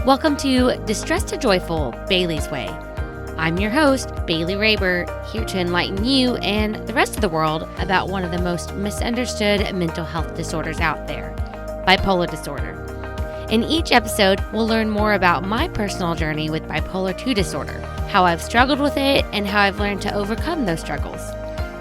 Welcome to Distress to Joyful, Bailey's Way. I'm your host, Bailey Raber, here to enlighten you and the rest of the world about one of the most misunderstood mental health disorders out there, bipolar disorder. In each episode, we'll learn more about my personal journey with bipolar 2 disorder, how I've struggled with it, and how I've learned to overcome those struggles.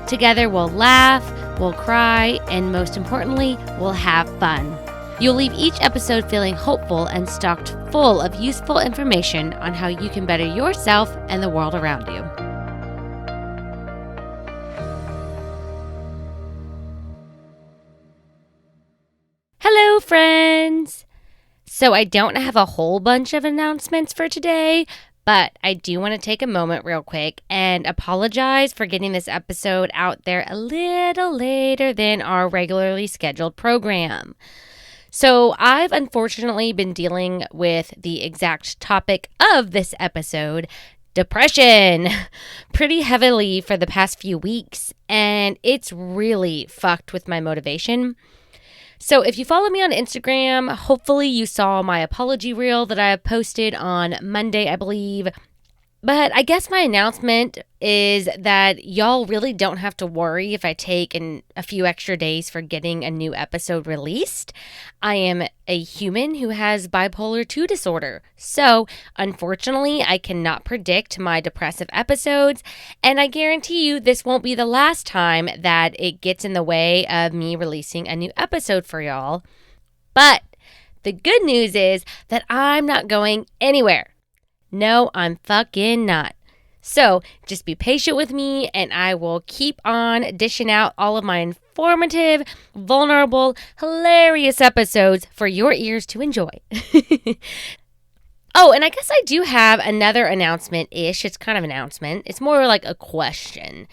Together, we'll laugh, we'll cry, and most importantly, we'll have fun. You'll leave each episode feeling hopeful and stocked full of useful information on how you can better yourself and the world around you. Hello, friends! So I don't have a whole bunch of announcements for today, but I do want to take a moment real quick and apologize for getting this episode out there a little later than our regularly scheduled program. So I've unfortunately been dealing with the exact topic of this episode, depression, pretty heavily for the past few weeks, and it's really fucked with my motivation. So if you follow me on Instagram, hopefully you saw my apology reel that I posted on Monday, I believe. But I guess my announcement is that y'all really don't have to worry if I take a few extra days for getting a new episode released. I am a human who has bipolar 2 disorder. So, unfortunately, I cannot predict my depressive episodes, and I guarantee you this won't be the last time that it gets in the way of me releasing a new episode for y'all. But the good news is that I'm not going anywhere. No, I'm fucking not. So just be patient with me and I will keep on dishing out all of my informative, vulnerable, hilarious episodes for your ears to enjoy. Oh, and I guess I do have another announcement-ish. It's kind of an announcement. It's more like a question.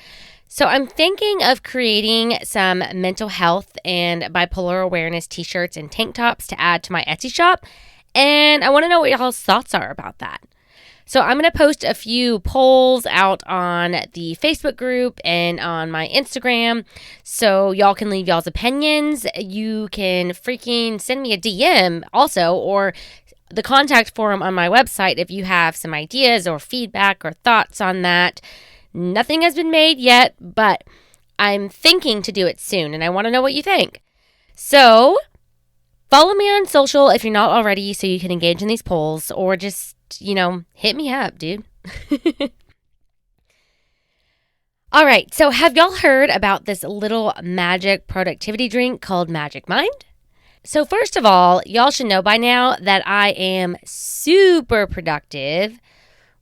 So I'm thinking of creating some mental health and bipolar awareness t-shirts and tank tops to add to my Etsy shop. And I want to know what y'all's thoughts are about that. So I'm going to post a few polls out on the Facebook group and on my Instagram so y'all can leave y'all's opinions. You can freaking send me a DM also, or the contact form on my website if you have some ideas or feedback or thoughts on that. Nothing has been made yet, but I'm thinking to do it soon and I want to know what you think. So follow me on social if you're not already so you can engage in these polls, or just hit me up, dude. All right, so have y'all heard about this little magic productivity drink called Magic Mind? So first of all, y'all should know by now that I am super productive.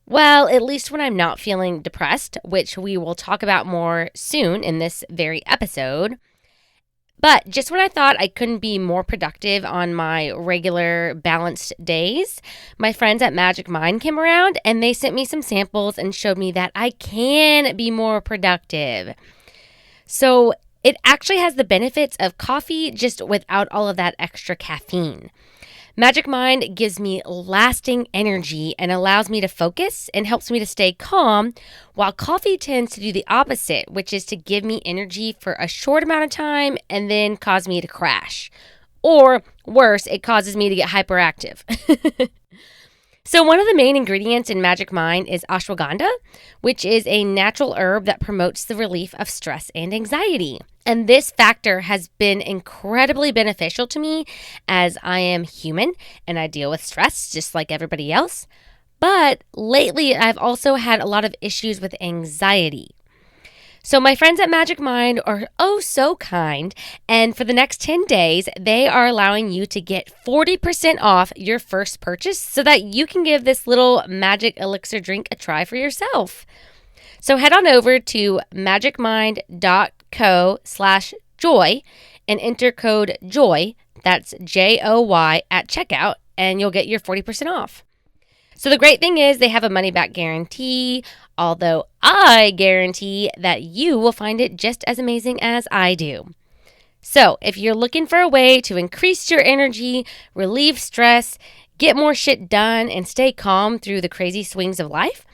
Well, at least when I'm not feeling depressed, which we will talk about more soon in this very episode. But just when I thought I couldn't be more productive on my regular balanced days, my friends at Magic Mind came around and they sent me some samples and showed me that I can be more productive. So it actually has the benefits of coffee just without all of that extra caffeine. Magic Mind gives me lasting energy and allows me to focus and helps me to stay calm, while coffee tends to do the opposite, which is to give me energy for a short amount of time and then cause me to crash. Or worse, it causes me to get hyperactive. So one of the main ingredients in Magic Mind is ashwagandha, which is a natural herb that promotes the relief of stress and anxiety. And this factor has been incredibly beneficial to me as I am human and I deal with stress just like everybody else. But lately, I've also had a lot of issues with anxiety. So my friends at Magic Mind are oh so kind, and for the next 10 days, they are allowing you to get 40% off your first purchase so that you can give this little magic elixir drink a try for yourself. So head on over to magicmind.co/joy and enter code JOY, that's JOY, at checkout, and you'll get your 40% off. So the great thing is they have a money-back guarantee, although I guarantee that you will find it just as amazing as I do. So if you're looking for a way to increase your energy, relieve stress, get more shit done, and stay calm through the crazy swings of life,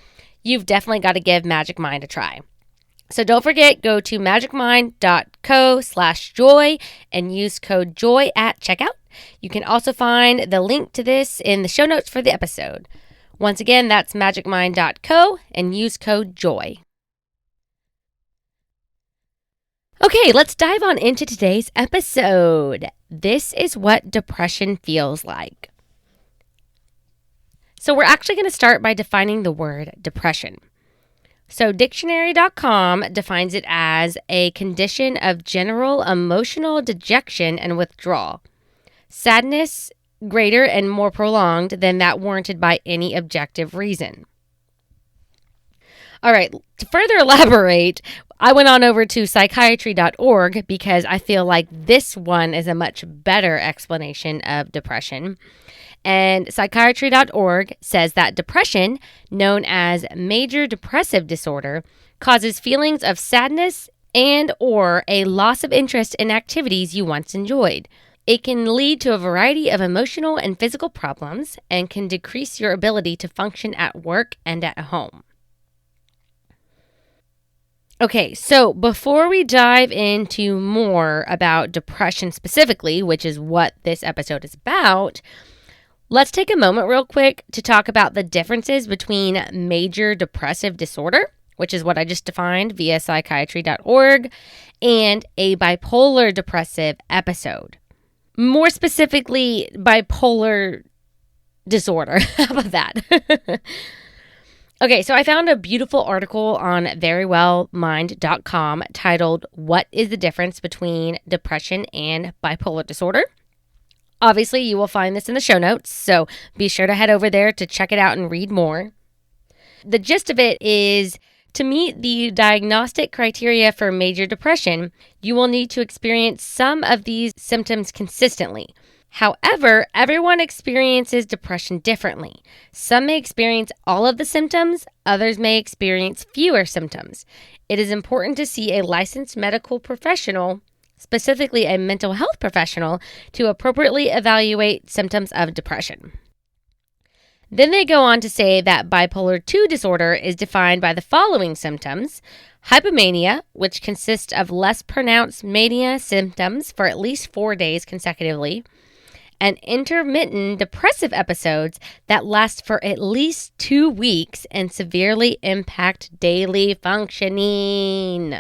you've definitely got to give Magic Mind a try. So don't forget, go to magicmind.co/joy and use code JOY at checkout You can also find the link to this in the show notes for the episode. Once again, that's magicmind.co and use code JOY. Okay, let's dive on into today's episode. This is what depression feels like. So we're actually going to start by defining the word depression. So dictionary.com defines it as a condition of general emotional dejection and withdrawal. Sadness greater and more prolonged than that warranted by any objective reason. All right, to further elaborate, I went on over to psychiatry.org because I feel like this one is a much better explanation of depression. And psychiatry.org says that depression, known as major depressive disorder, causes feelings of sadness and or a loss of interest in activities you once enjoyed. It can lead to a variety of emotional and physical problems and can decrease your ability to function at work and at home. Okay, so before we dive into more about depression specifically, which is what this episode is about, let's take a moment real quick to talk about the differences between major depressive disorder, which is what I just defined via psychiatry.org, and a bipolar depressive episode. More specifically, bipolar disorder. How about that? Okay, so I found a beautiful article on verywellmind.com titled, "What is the difference between depression and bipolar disorder?" Obviously, you will find this in the show notes, so be sure to head over there to check it out and read more. The gist of it is, to meet the diagnostic criteria for major depression, you will need to experience some of these symptoms consistently. However, everyone experiences depression differently. Some may experience all of the symptoms, others may experience fewer symptoms. It is important to see a licensed medical professional, specifically a mental health professional, to appropriately evaluate symptoms of depression. Then they go on to say that bipolar II disorder is defined by the following symptoms: hypomania, which consists of less pronounced mania symptoms for at least 4 days consecutively, and intermittent depressive episodes that last for at least 2 weeks and severely impact daily functioning.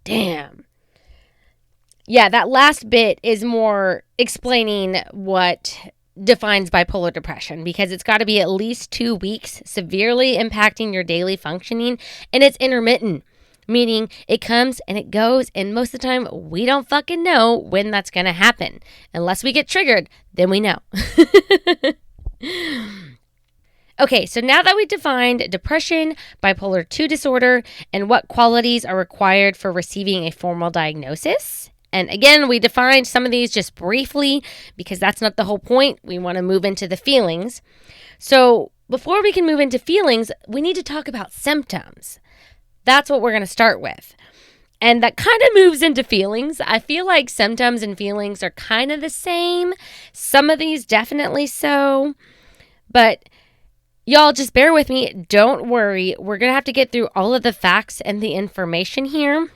Damn. Yeah, that last bit is more explaining what defines bipolar depression, because it's got to be at least 2 weeks severely impacting your daily functioning, and it's intermittent, meaning it comes and it goes, and most of the time we don't fucking know when that's going to happen. Unless we get triggered, then we know. Okay, so now that we've defined depression, bipolar II disorder, and what qualities are required for receiving a formal diagnosis, and again, we defined some of these just briefly because that's not the whole point. We want to move into the feelings. So before we can move into feelings, we need to talk about symptoms. That's what we're going to start with. And that kind of moves into feelings. I feel like symptoms and feelings are kind of the same. Some of these definitely so. But y'all just bear with me. Don't worry. We're going to have to get through all of the facts and the information here.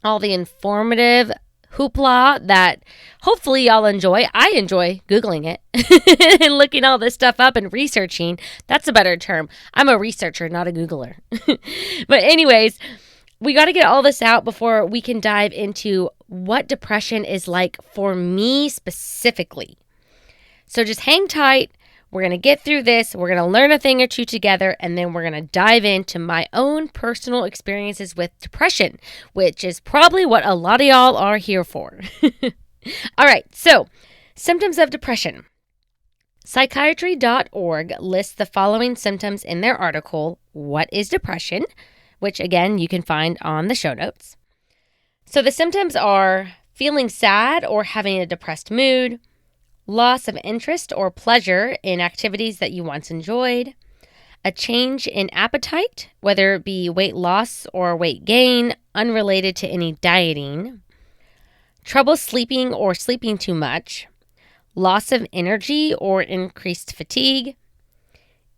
All the informative hoopla that hopefully y'all enjoy. I enjoy Googling it and looking all this stuff up and researching. That's a better term. I'm a researcher, not a Googler. But anyways, we got to get all this out before we can dive into what depression is like for me specifically. So just hang tight. We're going to get through this. We're going to learn a thing or two together, and then we're going to dive into my own personal experiences with depression, which is probably what a lot of y'all are here for. All right, so symptoms of depression. Psychiatry.org lists the following symptoms in their article, "What is Depression?" which, again, you can find on the show notes. So the symptoms are feeling sad or having a depressed mood, loss of interest or pleasure in activities that you once enjoyed, a change in appetite, whether it be weight loss or weight gain, unrelated to any dieting, trouble sleeping or sleeping too much, loss of energy or increased fatigue,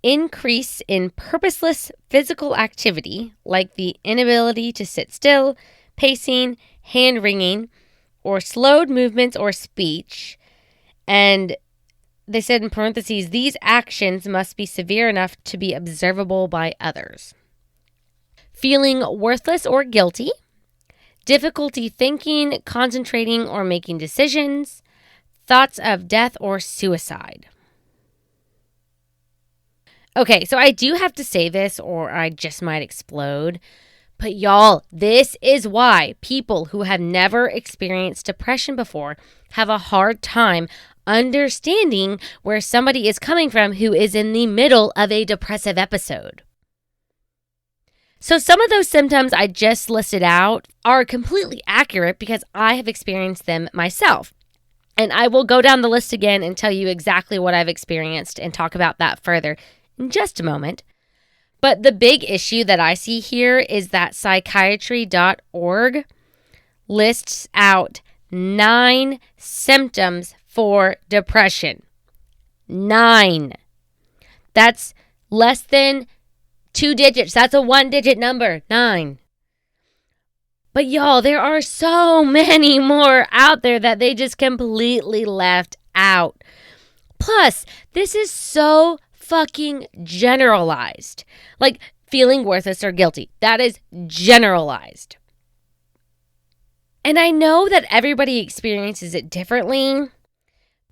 increase in purposeless physical activity, like the inability to sit still, pacing, hand wringing, or slowed movements or speech, And they said in parentheses, these actions must be severe enough to be observable by others. Feeling worthless or guilty, difficulty thinking, concentrating, or making decisions, thoughts of death or suicide. Okay, so I do have to say this or I just might explode. But y'all, this is why people who have never experienced depression before have a hard time understanding where somebody is coming from who is in the middle of a depressive episode. So some of those symptoms I just listed out are completely accurate because I have experienced them myself. And I will go down the list again and tell you exactly what I've experienced and talk about that further in just a moment. But the big issue that I see here is that psychiatry.org lists out 9 symptoms for depression. 9. That's less than 2 digits. That's a 1-digit number. 9. But y'all, there are so many more out there that they just completely left out. Plus, this is so fucking generalized. Like feeling worthless or guilty. That is generalized. And I know that everybody experiences it differently,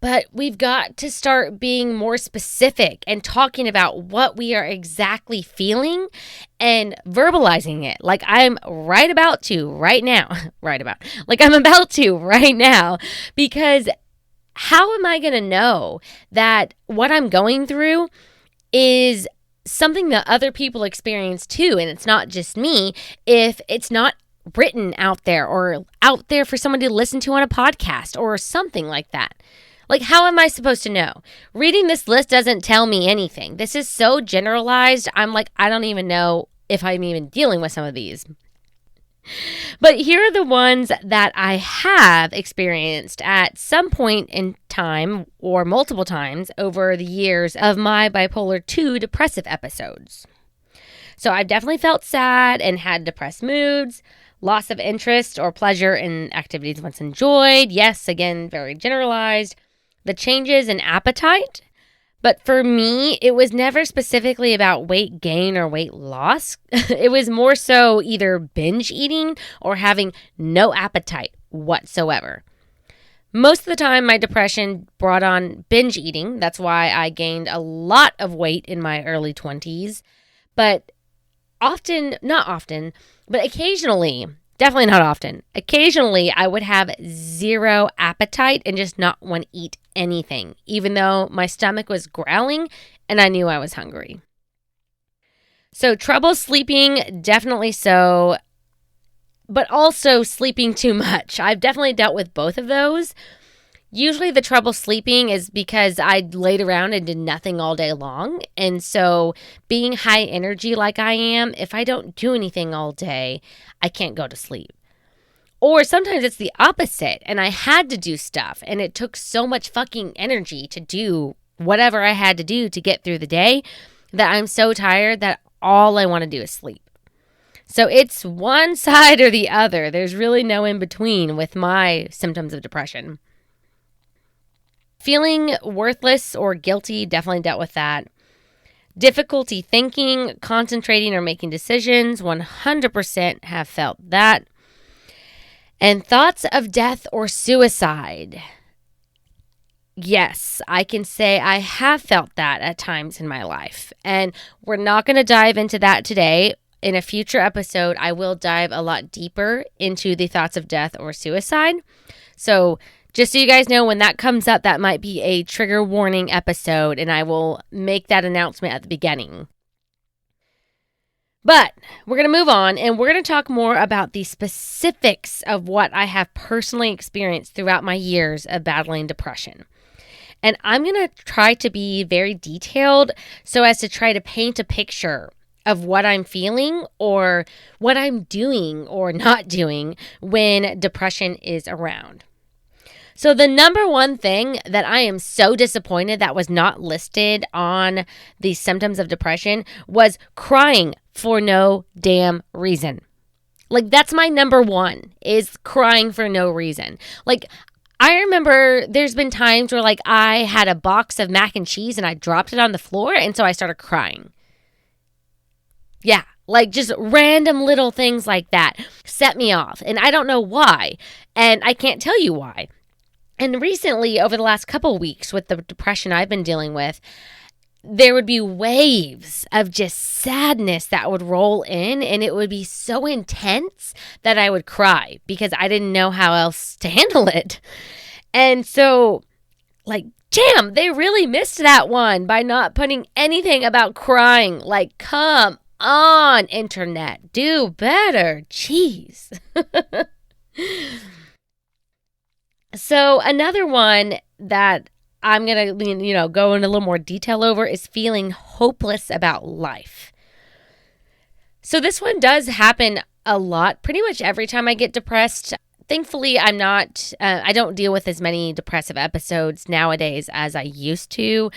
but we've got to start being more specific and talking about what we are exactly feeling and verbalizing it. Like I'm about to right now, because how am I going to know that what I'm going through is something that other people experience too, and it's not just me, if it's not written out there or out there for someone to listen to on a podcast or something like that? Like, how am I supposed to know? Reading this list doesn't tell me anything. This is so generalized. I'm like, I don't even know if I'm even dealing with some of these. But here are the ones that I have experienced at some point in time or multiple times over the years of my bipolar 2 depressive episodes. So I've definitely felt sad and had depressed moods, loss of interest or pleasure in activities once enjoyed. Yes, again, very generalized. The changes in appetite. But for me, it was never specifically about weight gain or weight loss. It was more so either binge eating or having no appetite whatsoever. Most of the time, my depression brought on binge eating. That's why I gained a lot of weight in my early 20s. But not often, but occasionally, definitely not often, occasionally I would have zero appetite and just not want to eat anything, even though my stomach was growling and I knew I was hungry. So trouble sleeping, definitely so, but also sleeping too much. I've definitely dealt with both of those. Usually the trouble sleeping is because I laid around and did nothing all day long. And so being high energy like I am, if I don't do anything all day, I can't go to sleep. Or sometimes it's the opposite and I had to do stuff and it took so much fucking energy to do whatever I had to do to get through the day that I'm so tired that all I want to do is sleep. So it's one side or the other. There's really no in between with my symptoms of depression. Feeling worthless or guilty, definitely dealt with that. Difficulty thinking, concentrating, or making decisions, 100% have felt that. And thoughts of death or suicide. Yes, I can say I have felt that at times in my life. And we're not going to dive into that today. In a future episode, I will dive a lot deeper into the thoughts of death or suicide. So just so you guys know, when that comes up, that might be a trigger warning episode, and I will make that announcement at the beginning. But we're going to move on, and we're going to talk more about the specifics of what I have personally experienced throughout my years of battling depression. And I'm going to try to be very detailed so as to try to paint a picture of what I'm feeling or what I'm doing or not doing when depression is around. So the number one thing that I am so disappointed that was not listed on the symptoms of depression was crying for no damn reason. Like, that's my number one, is crying for no reason. Like, I remember there's been times where like I had a box of mac and cheese and I dropped it on the floor and so I started crying. Yeah, like just random little things like that set me off and I don't know why and I can't tell you why. And recently over the last couple weeks with the depression I've been dealing with, there would be waves of just sadness that would roll in and it would be so intense that I would cry because I didn't know how else to handle it. And so, like, damn, they really missed that one by not putting anything about crying. Like, come on, internet, do better. Jeez. So another one that I'm going to, go in a little more detail over is feeling hopeless about life. So this one does happen a lot, pretty much every time I get depressed. Thankfully, I don't deal with as many depressive episodes nowadays as I used to,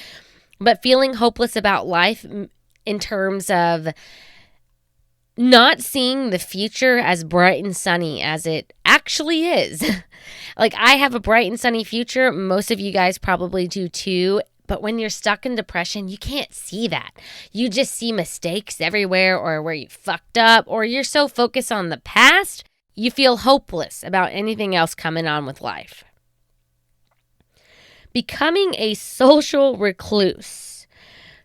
but feeling hopeless about life in terms of not seeing the future as bright and sunny as it actually is. Like, I have a bright and sunny future. Most of you guys probably do too. But when you're stuck in depression, you can't see that. You just see mistakes everywhere or where you fucked up, or you're so focused on the past, you feel hopeless about anything else coming on with life. Becoming a social recluse.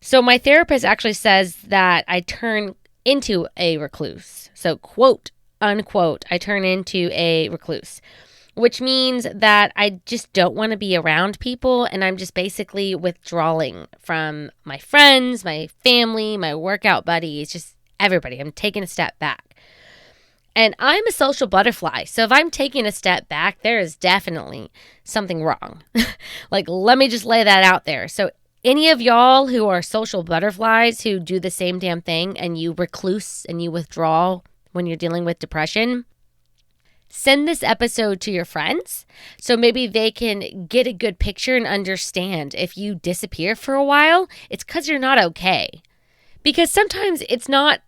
So my therapist actually says that I turn into a recluse. So quote, unquote, I turn into a recluse, which means that I just don't want to be around people and I'm just basically withdrawing from my friends, my family, my workout buddies, just everybody. I'm taking a step back. And I'm a social butterfly. So if I'm taking a step back, there is definitely something wrong. Like, let me just lay that out there. So any of y'all who are social butterflies who do the same damn thing and you recluse and you withdraw when you're dealing with depression, send this episode to your friends so maybe they can get a good picture and understand if you disappear for a while, it's because you're not okay. Because sometimes it's not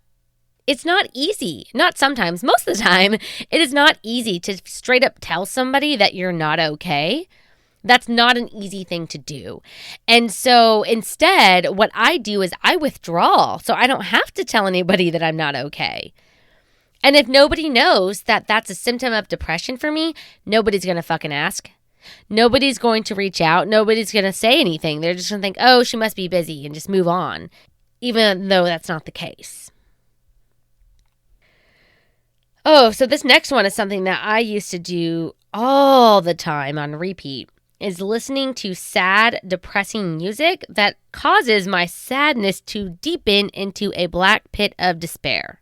easy. Not sometimes, most of the time, it is not easy to straight up tell somebody that you're not okay. That's not an easy thing to do. And so instead, what I do is I withdraw so I don't have to tell anybody that I'm not okay. And if nobody knows that that's a symptom of depression for me, nobody's going to fucking ask. Nobody's going to reach out. Nobody's going to say anything. They're just going to think, oh, she must be busy and just move on, even though that's not the case. Oh, so this next one is something that I used to do all the time on repeat, is listening to sad, depressing music that causes my sadness to deepen into a black pit of despair.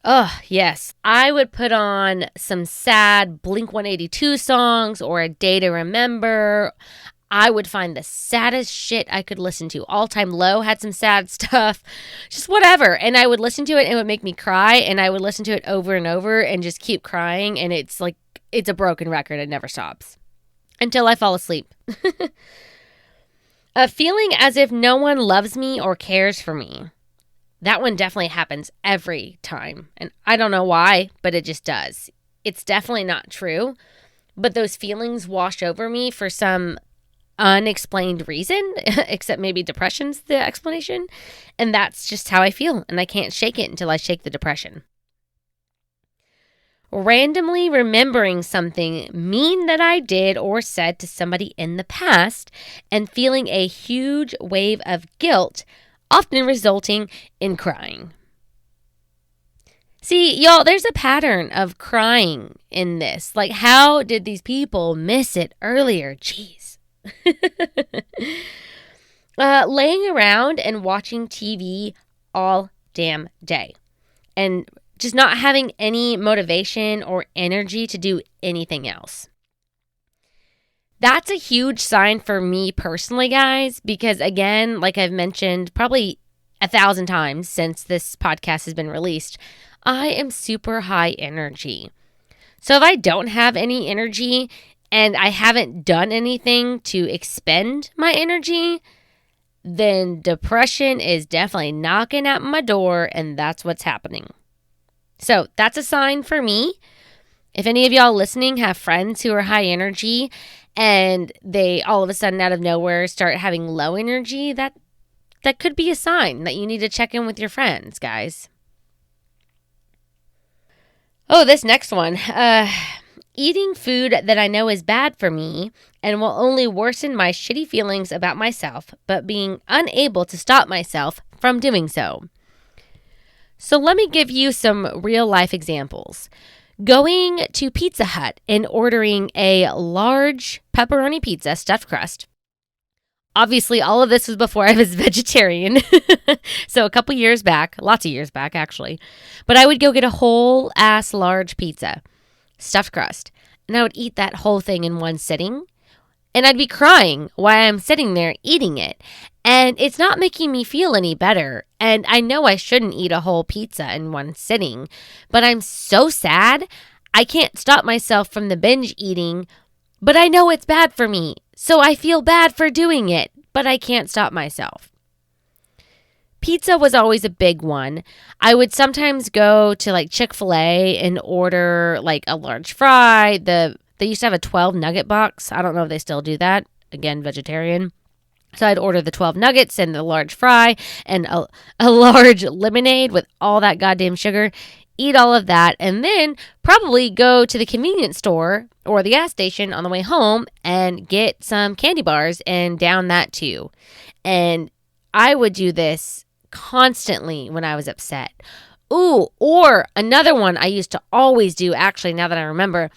Oh, yes. I would put on some sad Blink-182 songs or A Day to Remember. I would find the saddest shit I could listen to. All Time Low had some sad stuff, just whatever. And I would listen to it and it would make me cry. And I would listen to it over and over and just keep crying. And it's like, it's a broken record. It never stops until I fall asleep. A feeling as if no one loves me or cares for me. That one definitely happens every time. And I don't know why, but it just does. It's definitely not true. But those feelings wash over me for some unexplained reason, except maybe depression's the explanation. And that's just how I feel. And I can't shake it until I shake the depression. Randomly remembering something mean that I did or said to somebody in the past and feeling a huge wave of guilt, often resulting in crying. See, y'all, there's a pattern of crying in this. Like, how did these people miss it earlier? Jeez. Laying around and watching TV all damn day. And just not having any motivation or energy to do anything else. That's a huge sign for me personally, guys, because again, like I've mentioned probably 1,000 times since this podcast has been released, I am super high energy. So if I don't have any energy and I haven't done anything to expend my energy, then depression is definitely knocking at my door and that's what's happening. So that's a sign for me. If any of y'all listening have friends who are high energy and they all of a sudden out of nowhere start having low energy, that could be a sign that you need to check in with your friends, guys. Oh, this next one. Eating food that I know is bad for me and will only worsen my shitty feelings about myself, but being unable to stop myself from doing so. So let me give you some real life examples. Going to Pizza Hut and ordering a large pepperoni pizza stuffed crust. Obviously, all of this was before I was vegetarian. So a couple years back, lots of years back actually. But I would go get a whole ass large pizza, stuffed crust, and I would eat that whole thing in one sitting. And I'd be crying while I'm sitting there eating it. And it's not making me feel any better. And I know I shouldn't eat a whole pizza in one sitting, but I'm so sad. I can't stop myself from the binge eating, but I know it's bad for me. So I feel bad for doing it, but I can't stop myself. Pizza was always a big one. I would sometimes go to like Chick-fil-A and order like a large fry. They used to have a 12 nugget box. I don't know if they still do that. Again, vegetarian. So I'd order the 12 nuggets and the large fry and a large lemonade with all that goddamn sugar. Eat all of that and then probably go to the convenience store or the gas station on the way home and get some candy bars and down that too. And I would do this constantly when I was upset. Ooh, or another one I used to always do, actually, now that I remember,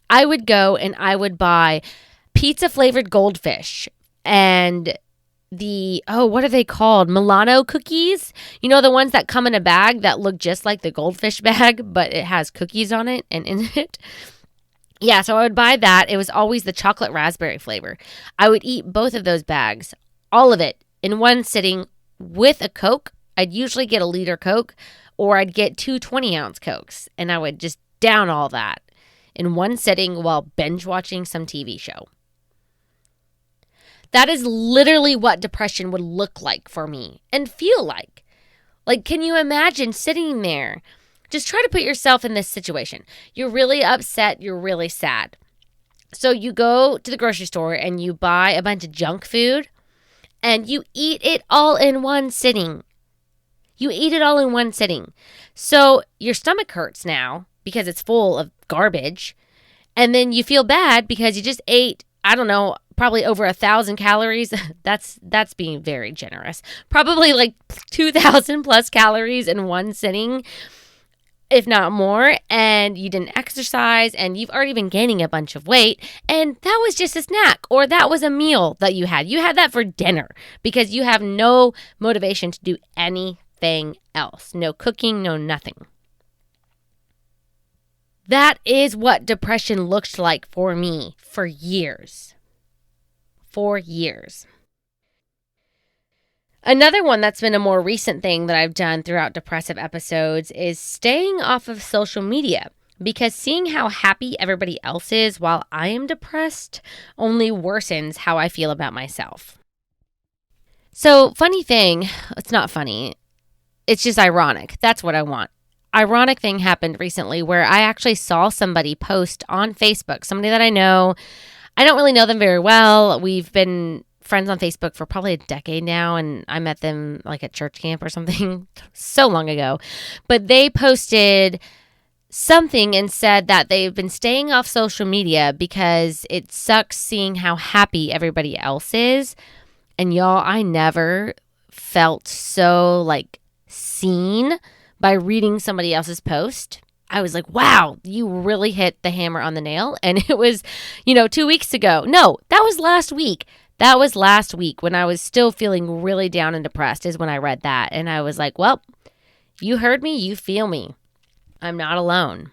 I would go and I would buy pizza flavored goldfish and what are they called? Milano cookies. You know, the ones that come in a bag that look just like the goldfish bag, but it has cookies on it and in it. Yeah, so I would buy that. It was always the chocolate raspberry flavor. I would eat both of those bags, all of it, in one sitting with a Coke. I'd usually get a liter Coke, or I'd get 2 20-ounce Cokes, and I would just down all that in one sitting while binge watching some TV show. That is literally what depression would look like for me and feel like. Like, can you imagine sitting there? Just try to put yourself in this situation. You're really upset. You're really sad. So you go to the grocery store and you buy a bunch of junk food and you eat it all in one sitting. You eat it all in one sitting. So your stomach hurts now because it's full of garbage. And then you feel bad because you just ate, I don't know, probably over 1,000 calories. That's being very generous. Probably like 2,000 plus calories in one sitting, if not more. And you didn't exercise and you've already been gaining a bunch of weight. And that was just a snack, or that was a meal that you had. You had that for dinner because you have no motivation to do anything else. No cooking, no nothing. That is what depression looked like for me for years. For years. Another one that's been a more recent thing that I've done throughout depressive episodes is staying off of social media, because seeing how happy everybody else is while I am depressed only worsens how I feel about myself. So, funny thing, it's not funny, it's just ironic. That's what I want. Ironic thing happened recently where I actually saw somebody post on Facebook, somebody that I know. I don't really know them very well. We've been friends on Facebook for probably a decade now, and I met them like at church camp or something so long ago. But they posted something and said that they've been staying off social media because it sucks seeing how happy everybody else is. And y'all, I never felt so like seen by reading somebody else's post. I was like, wow, you really hit the hammer on the nail. And it was, 2 weeks ago. No, that was last week. That was last week when I was still feeling really down and depressed is when I read that. And I was like, well, you heard me. You feel me. I'm not alone.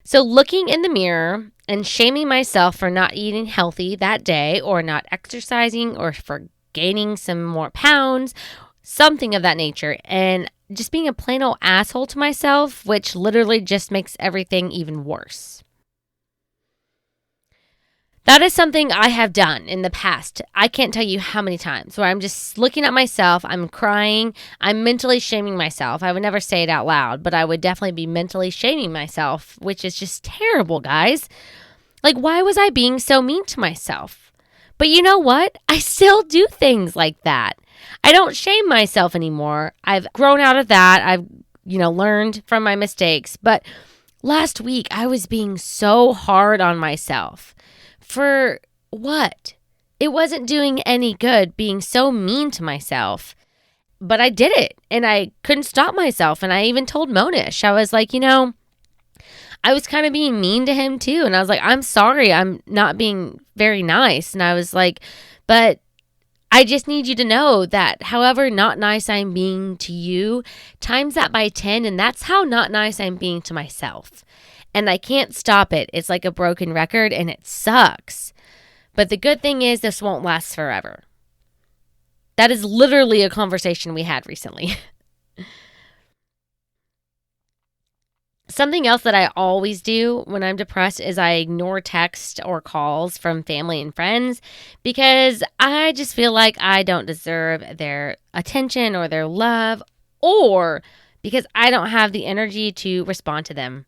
So looking in the mirror and shaming myself for not eating healthy that day or not exercising or for gaining some more pounds, something of that nature, and just being a plain old asshole to myself, which literally just makes everything even worse. That is something I have done in the past. I can't tell you how many times where I'm just looking at myself, I'm crying, I'm mentally shaming myself. I would never say it out loud, but I would definitely be mentally shaming myself, which is just terrible, guys. Like, why was I being so mean to myself? But you know what? I still do things like that. I don't shame myself anymore. I've grown out of that. I've, learned from my mistakes. But last week, I was being so hard on myself. For what? It wasn't doing any good being so mean to myself. But I did it, and I couldn't stop myself. And I even told Monish, I was like, I was kind of being mean to him too. And I was like, I'm sorry, I'm not being very nice. And I was like, but I just need you to know that however not nice I'm being to you, times that by 10, and that's how not nice I'm being to myself. And I can't stop it. It's like a broken record, and it sucks. But the good thing is this won't last forever. That is literally a conversation we had recently. Something else that I always do when I'm depressed is I ignore text or calls from family and friends because I just feel like I don't deserve their attention or their love, or because I don't have the energy to respond to them.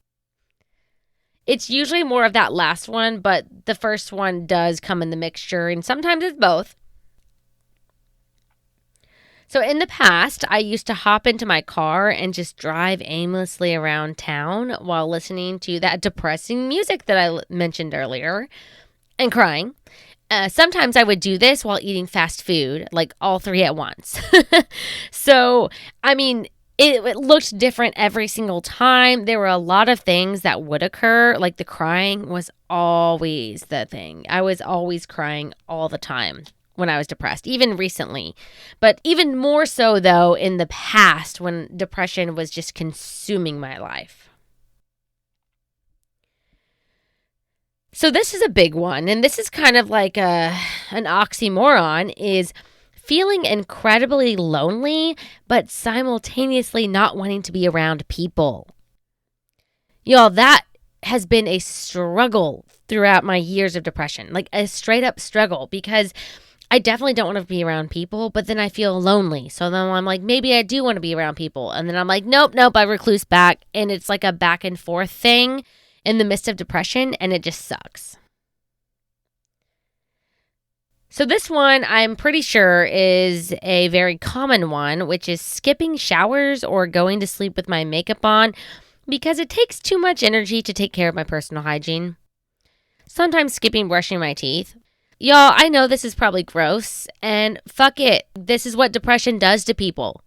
It's usually more of that last one, but the first one does come in the mixture, and sometimes it's both. So in the past, I used to hop into my car and just drive aimlessly around town while listening to that depressing music that I mentioned earlier and crying. Sometimes I would do this while eating fast food, like all three at once. So, it looked different every single time. There were a lot of things that would occur. Like the crying was always the thing. I was always crying all the time when I was depressed, even recently. But even more so, though, in the past when depression was just consuming my life. So this is a big one, and this is kind of like an oxymoron, is feeling incredibly lonely, but simultaneously not wanting to be around people. Y'all, that has been a struggle throughout my years of depression, like a straight up struggle, because I definitely don't want to be around people, but then I feel lonely. So then I'm like, maybe I do want to be around people. And then I'm like, nope, I recluse back. And it's like a back and forth thing in the midst of depression, and it just sucks. So this one, I'm pretty sure, is a very common one, which is skipping showers or going to sleep with my makeup on because it takes too much energy to take care of my personal hygiene. Sometimes skipping brushing my teeth. Y'all, I know this is probably gross, and fuck it. This is what depression does to people.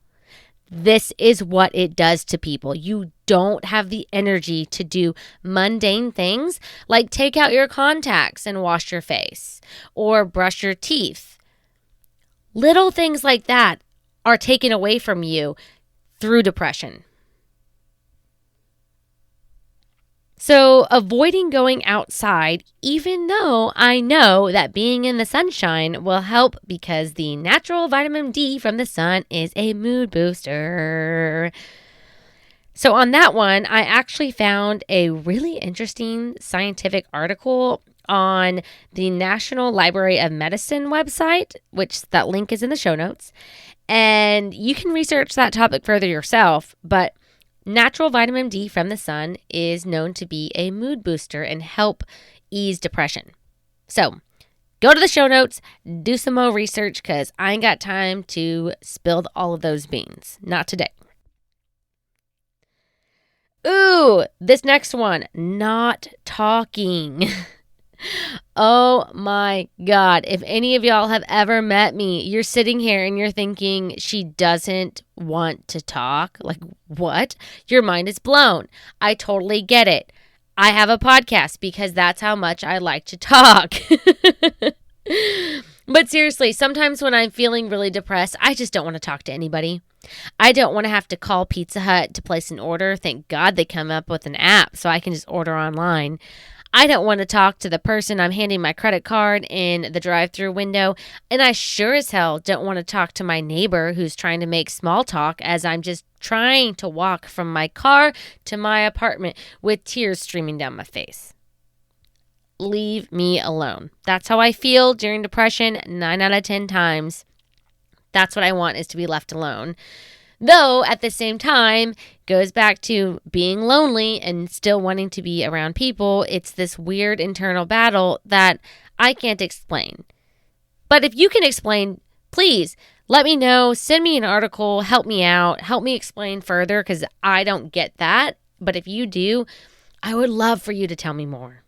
This is what it does to people. You don't have the energy to do mundane things like take out your contacts and wash your face or brush your teeth. Little things like that are taken away from you through depression. So avoiding going outside, even though I know that being in the sunshine will help because the natural vitamin D from the sun is a mood booster. So on that one, I actually found a really interesting scientific article on the National Library of Medicine website, which that link is in the show notes. And you can research that topic further yourself, but natural vitamin D from the sun is known to be a mood booster and help ease depression. So go to the show notes, do some more research because I ain't got time to spill all of those beans. Not today. Ooh, this next one, not talking. Oh my God. If any of y'all have ever met me, you're sitting here and you're thinking she doesn't want to talk. Like, what? Your mind is blown. I totally get it. I have a podcast because that's how much I like to talk. But seriously, sometimes when I'm feeling really depressed, I just don't want to talk to anybody. I don't want to have to call Pizza Hut to place an order. Thank God they come up with an app so I can just order online. I don't want to talk to the person I'm handing my credit card in the drive-thru window. And I sure as hell don't want to talk to my neighbor who's trying to make small talk as I'm just trying to walk from my car to my apartment with tears streaming down my face. leave me alone. That's how I feel during depression 9 out of 10 times. That's what I want, is to be left alone. Though at the same time, goes back to being lonely and still wanting to be around people. It's this weird internal battle that I can't explain. But if you can explain, please let me know. Send me an article. Help me out. Help me explain further, because I don't get that. But if you do, I would love for you to tell me more.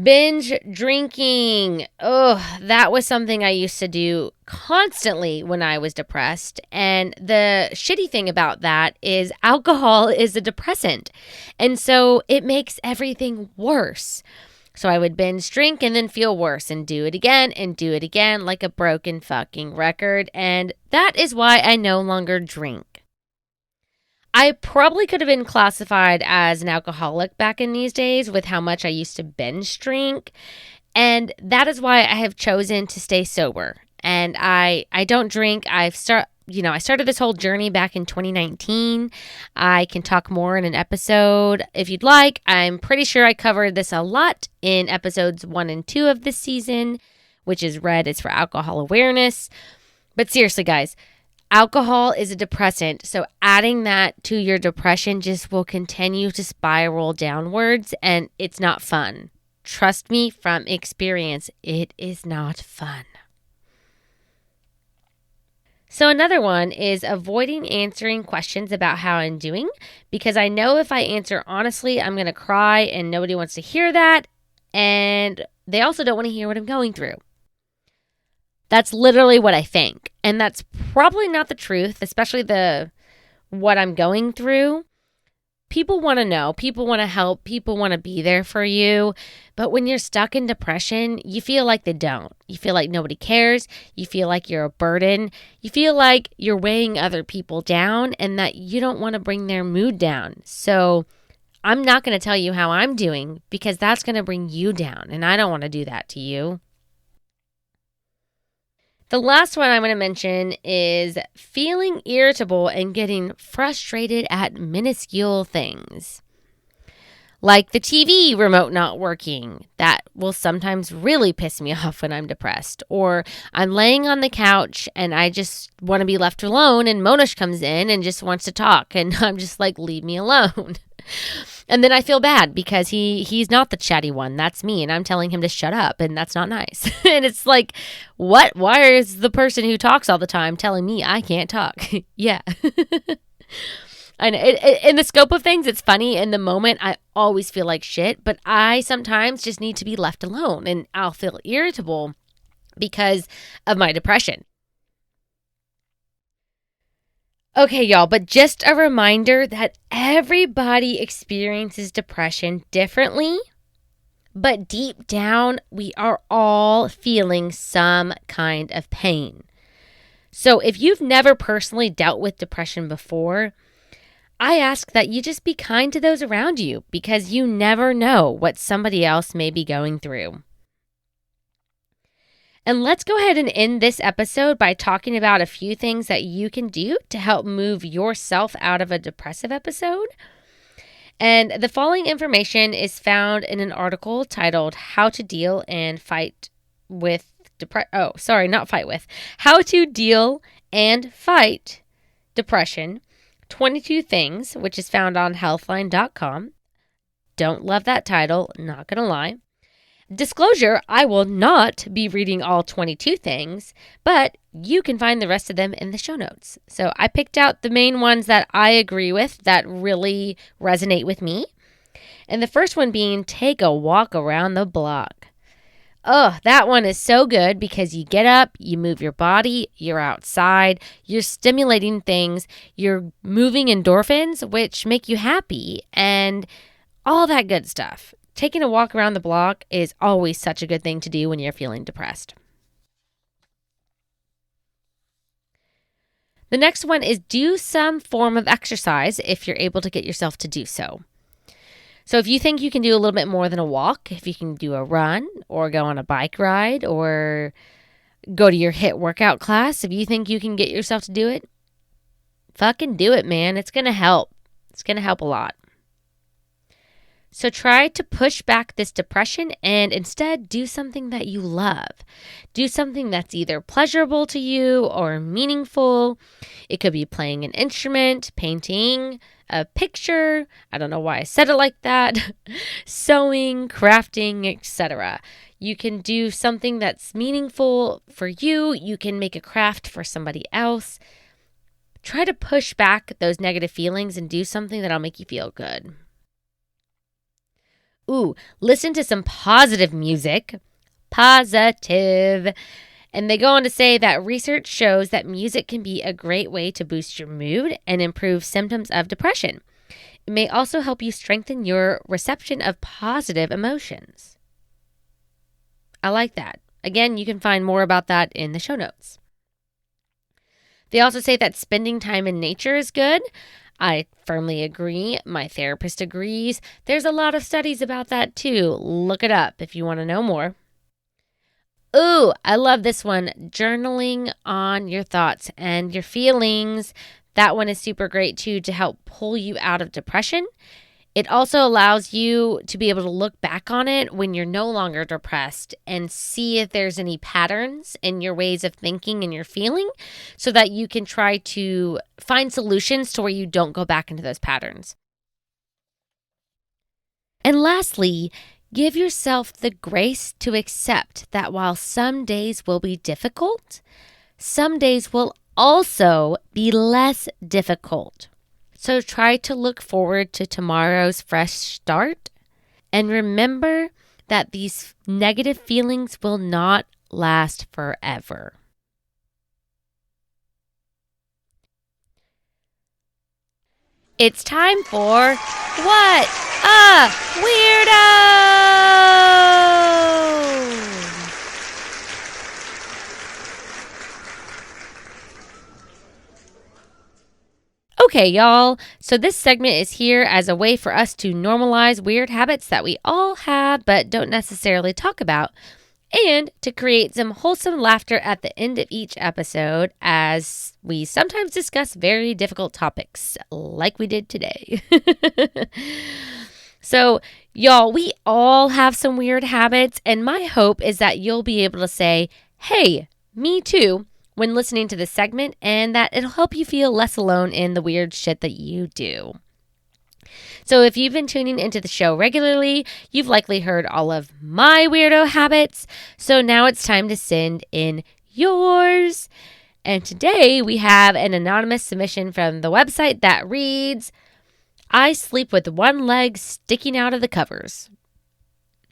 Binge drinking. Oh, that was something I used to do constantly when I was depressed. And the shitty thing about that is alcohol is a depressant. And so it makes everything worse. So I would binge drink and then feel worse and do it again like a broken fucking record. And that is why I no longer drink. I probably could have been classified as an alcoholic back in these days with how much I used to binge drink. And that is why I have chosen to stay sober. And I don't drink. I started this whole journey back in 2019. I can talk more in an episode if you'd like. I'm pretty sure I covered this a lot in episodes 1 and 2 of this season, which is red. It's for alcohol awareness. But seriously, guys, alcohol is a depressant, so adding that to your depression just will continue to spiral downwards, and it's not fun. Trust me from experience, it is not fun. So another one is avoiding answering questions about how I'm doing, because I know if I answer honestly, I'm going to cry and nobody wants to hear that, and they also don't want to hear what I'm going through. That's literally what I think. And that's probably not the truth, especially what I'm going through. People want to know. People want to help. People want to be there for you. But when you're stuck in depression, you feel like they don't. You feel like nobody cares. You feel like you're a burden. You feel like you're weighing other people down and that you don't want to bring their mood down. So I'm not going to tell you how I'm doing, because that's going to bring you down. And I don't want to do that to you. The last one I'm going to mention is feeling irritable and getting frustrated at minuscule things. Like the TV remote not working. That will sometimes really piss me off when I'm depressed. Or I'm laying on the couch and I just want to be left alone, and Monish comes in and just wants to talk. And I'm just like, leave me alone. And then I feel bad because he's not the chatty one. That's me. And I'm telling him to shut up. And that's not nice. And it's like, what? Why is the person who talks all the time telling me I can't talk? Yeah. I know. In the scope of things, it's funny. In the moment, I always feel like shit. But I sometimes just need to be left alone. And I'll feel irritable because of my depression. Okay, y'all, but just a reminder that everybody experiences depression differently, but deep down, we are all feeling some kind of pain. So if you've never personally dealt with depression before, I ask that you just be kind to those around you, because you never know what somebody else may be going through. And let's go ahead and end this episode by talking about a few things that you can do to help move yourself out of a depressive episode. And the following information is found in an article titled How to Deal and Fight with How to Deal and Fight Depression, 22 Things, which is found on healthline.com. Don't love that title, not gonna lie. Disclosure, I will not be reading all 22 things, but you can find the rest of them in the show notes. So I picked out the main ones that I agree with, that really resonate with me. And the first one being, take a walk around the block. Oh, that one is so good, because you get up, you move your body, you're outside, you're stimulating things, you're moving endorphins, which make you happy, and all that good stuff. Taking a walk around the block is always such a good thing to do when you're feeling depressed. The next one is do some form of exercise if you're able to get yourself to do so. So if you think you can do a little bit more than a walk, if you can do a run or go on a bike ride or go to your HIIT workout class, if you think you can get yourself to do it, fucking do it, man. It's going to help. It's going to help a lot. So try to push back this depression and instead do something that you love. Do something that's either pleasurable to you or meaningful. It could be playing an instrument, painting, a picture. I don't know why I said it like that. Sewing, crafting, etc. You can do something that's meaningful for you. You can make a craft for somebody else. Try to push back those negative feelings and do something that'll make you feel good. Ooh, listen to some positive music. Positive. And they go on to say that research shows that music can be a great way to boost your mood and improve symptoms of depression. It may also help you strengthen your reception of positive emotions. I like that. Again, you can find more about that in the show notes. They also say that spending time in nature is good. I firmly agree. My therapist agrees. There's a lot of studies about that too. Look it up if you want to know more. Ooh, I love this one. Journaling on your thoughts and your feelings. That one is super great too to help pull you out of depression. It also allows you to be able to look back on it when you're no longer depressed and see if there's any patterns in your ways of thinking and your feeling so that you can try to find solutions to where you don't go back into those patterns. And lastly, give yourself the grace to accept that while some days will be difficult, some days will also be less difficult. So try to look forward to tomorrow's fresh start and remember that these negative feelings will not last forever. It's time for What a Weirdo! Okay, y'all. So this segment is here as a way for us to normalize weird habits that we all have but don't necessarily talk about, and to create some wholesome laughter at the end of each episode as we sometimes discuss very difficult topics like we did today. So, y'all, we all have some weird habits, and my hope is that you'll be able to say, hey, me too, when listening to this segment, and that it'll help you feel less alone in the weird shit that you do. So if you've been tuning into the show regularly, you've likely heard all of my weirdo habits. So now it's time to send in yours. And today we have an anonymous submission from the website that reads, I sleep with one leg sticking out of the covers.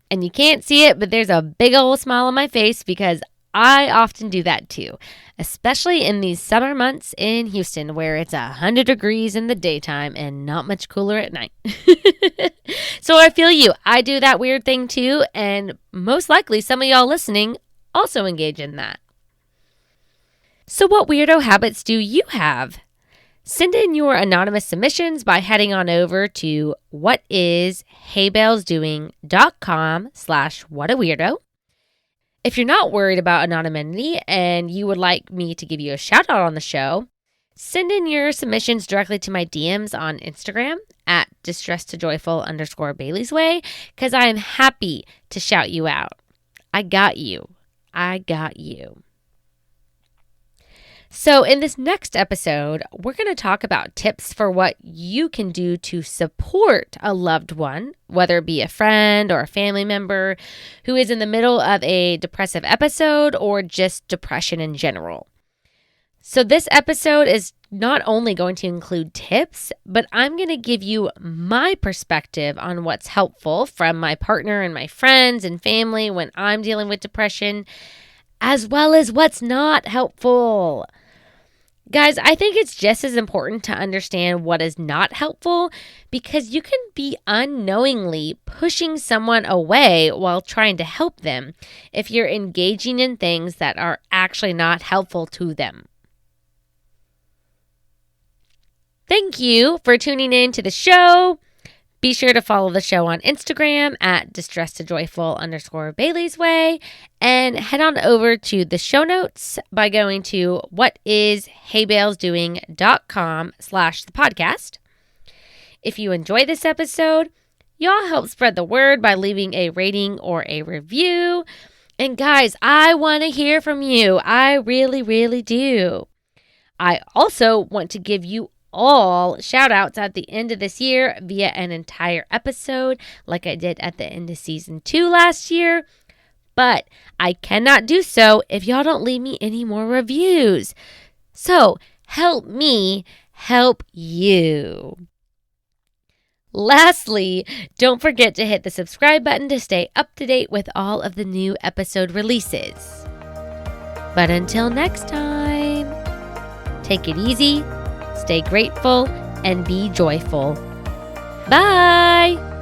And you can't see it, but there's a big old smile on my face because I often do that too, especially in these summer months in Houston where it's 100 degrees in the daytime and not much cooler at night. So I feel you. I do that weird thing too, and most likely some of y'all listening also engage in that. So what weirdo habits do you have? Send in your anonymous submissions by heading on over to whatisheybellsdoing.com/whataweirdo. If you're not worried about anonymity and you would like me to give you a shout out on the show, send in your submissions directly to my DMs on Instagram at distress2joyful_Baileys because I am happy to shout you out. I got you. I got you. So in this next episode, we're going to talk about tips for what you can do to support a loved one, whether it be a friend or a family member who is in the middle of a depressive episode or just depression in general. So this episode is not only going to include tips, but I'm going to give you my perspective on what's helpful from my partner and my friends and family when I'm dealing with depression, as well as what's not helpful. Guys, I think it's just as important to understand what is not helpful because you can be unknowingly pushing someone away while trying to help them if you're engaging in things that are actually not helpful to them. Thank you for tuning in to the show. Be sure to follow the show on Instagram at distress2joyful_Baileys and head on over to the show notes by going to whatisheybellsdoing.com/the podcast. If you enjoy this episode, Y'all help spread the word by leaving a rating or a review. And guys, I want to hear from you. I really, really do. I also want to give you all shout outs at the end of this year via an entire episode like I did at the end of season 2 last year. But I cannot do so if y'all don't leave me any more reviews. So help me help you. Lastly, don't forget to hit the subscribe button to stay up to date with all of the new episode releases. But until next time, take it easy, stay grateful, and be joyful. Bye!